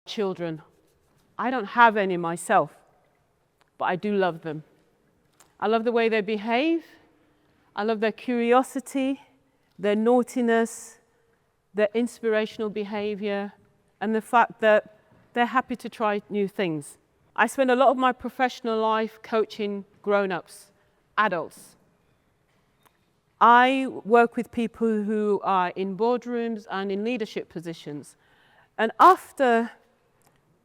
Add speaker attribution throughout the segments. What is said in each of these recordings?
Speaker 1: children. I don't have any myself, but I do love them. I love the way they behave. I love their curiosity, their naughtiness, their inspirational behavior, and the fact that they're happy to try new things. I spend a lot of my professional life coaching grown-ups, adults. I work with people who are in boardrooms and in leadership positions. And after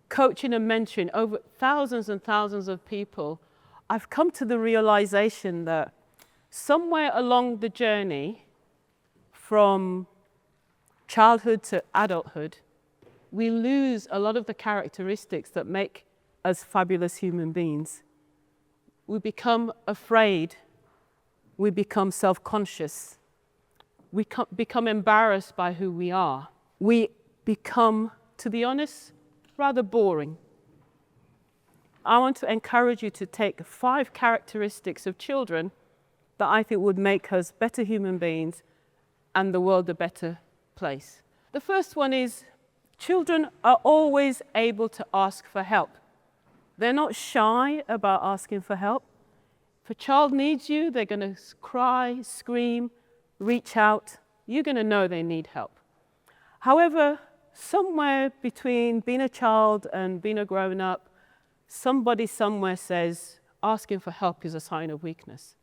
Speaker 1: coaching and mentoring over thousands and thousands of people, I've come to the realization that somewhere along the journey from childhood to adulthood, we lose a lot of the characteristics that make us fabulous human beings. We become afraid. We become self-conscious. We become embarrassed by who we are. We become, to be honest, rather boring. I want to encourage you to take 5 characteristics of children that I think would make us better human beings and the world a better place. The first one is children are always able to ask for help. They're not shy about asking for help. If a child needs you, they're going to cry, scream, reach out. You're going to know they need help. However, somewhere between being a child and being a grown-up, somebody somewhere says asking for help is a sign of weakness.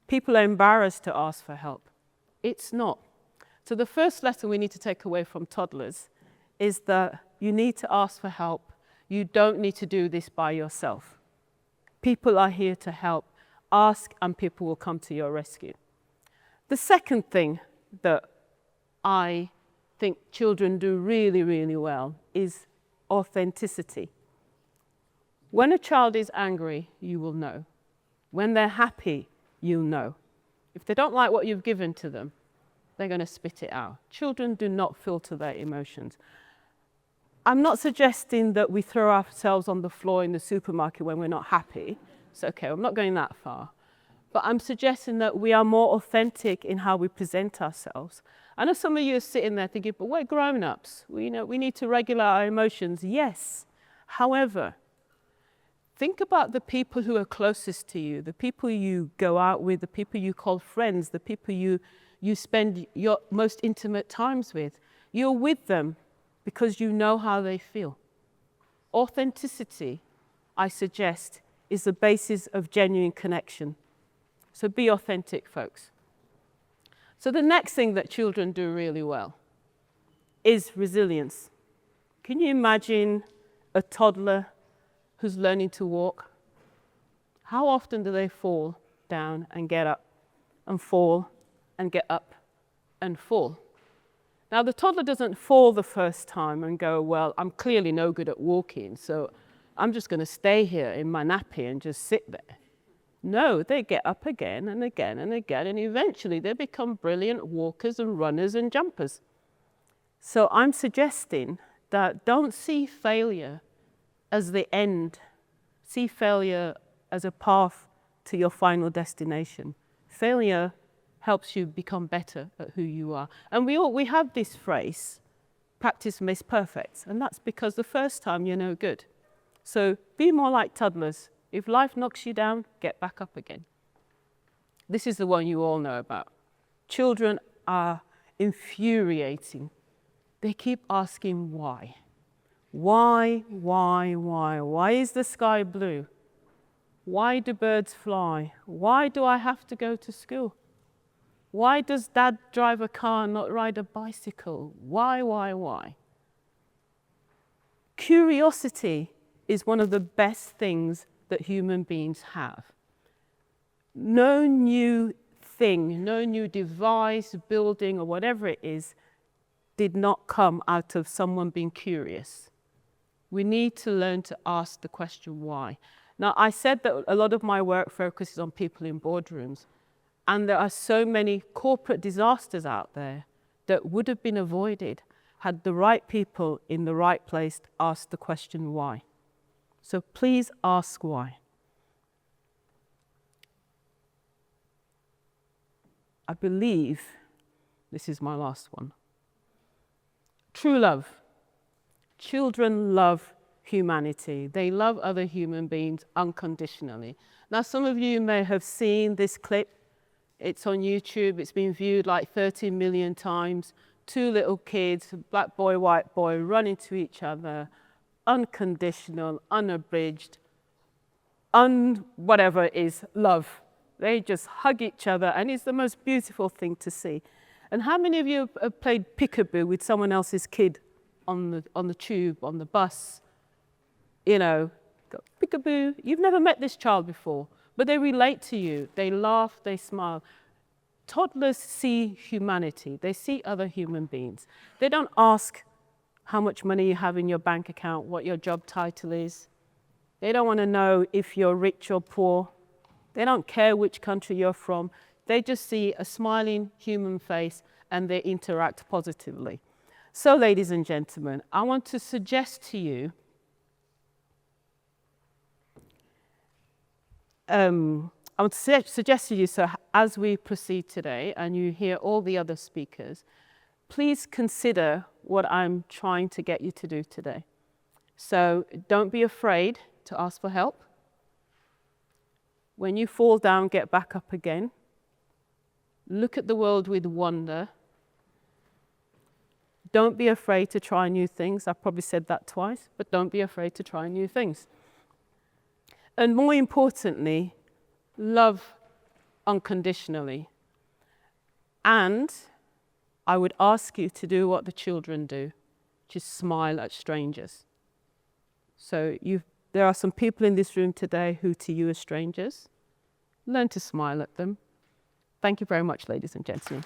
Speaker 1: People are embarrassed to ask for help. It's not. So the first lesson we need to take away from toddlers is that you need to ask for help. You don't need to do this by yourself. People are here to help. Ask and people will come to your rescue. The second thing that I think children do really, really well is authenticity. When a child is angry, you will know. When they're happy, you'll know. If they don't like what you've given to them, they're going to spit it out. Children do not filter their emotions. I'm not suggesting that we throw ourselves on the floor in the supermarket when we're not happy. It's okay, I'm not going that far. But I'm suggesting that we are more authentic in how we present ourselves. I know some of you are sitting there thinking, but we're grown-ups. We need to regulate our emotions. Yes. However, think about the people who are closest to you, the people you go out with, the people you call friends, the people you spend your most intimate times with. You're with them because you know how they feel. Authenticity, I suggest, is the basis of genuine connection. So be authentic, folks. So the next thing that children do really well is resilience. Can you imagine a toddler who's learning to walk? How often do they fall down and get up and fall and get up and fall? Now, the toddler doesn't fall the first time and go, well, I'm clearly no good at walking, so I'm just going to stay here in my nappy and just sit there. No, they get up again and again and again, and eventually they become brilliant walkers and runners and jumpers. So I'm suggesting that don't see failure as the end. See failure as a path to your final destination. Failure helps you become better at who you are. And we have this phrase, practice makes perfect, and that's because the first time you're no good. So be more like toddlers. If life knocks you down, get back up again. This is the one you all know about. Children are infuriating. They keep asking why. Why? Why is the sky blue? Why do birds fly? Why do I have to go to school? Why does Dad drive a car and not ride a bicycle? Why? Curiosity is one of the best things that human beings have. No new thing, no new device, building, or whatever it is, did not come out of someone being curious. We need to learn to ask the question why. Now, I said that a lot of my work focuses on people in boardrooms, and there are so many corporate disasters out there that would have been avoided had the right people in the right place asked the question why. So please ask why. I believe this is my last one. True love. Children love humanity. They love other human beings unconditionally. Now, some of you may have seen this clip. It's on YouTube. It's been viewed like 30 million times. Two little kids, black boy, white boy, running to each other, unconditional, unabridged, whatever it is, love. They just hug each other, and it's the most beautiful thing to see. And how many of you have played peekaboo with someone else's kid on the tube, on the bus? You know, peekaboo. You've never met this child before, but they relate to you. They laugh, they smile. Toddlers see humanity. They see other human beings. They don't ask how much money you have in your bank account, what your job title is. They don't want to know if you're rich or poor. They don't care which country you're from. They just see a smiling human face and they interact positively. So, ladies and gentlemen, I want to suggest to you so as we proceed today and you hear all the other speakers, please consider what I'm trying to get you to do today. So don't be afraid to ask for help. When you fall down, get back up again. Look at the world with wonder. Don't be afraid to try new things. I've probably said that twice, but don't be afraid to try new things. And more importantly, love unconditionally. And I would ask you to do what the children do, just smile at strangers. So there are some people in this room today who to you are strangers. Learn to smile at them. Thank you very much, ladies and gentlemen.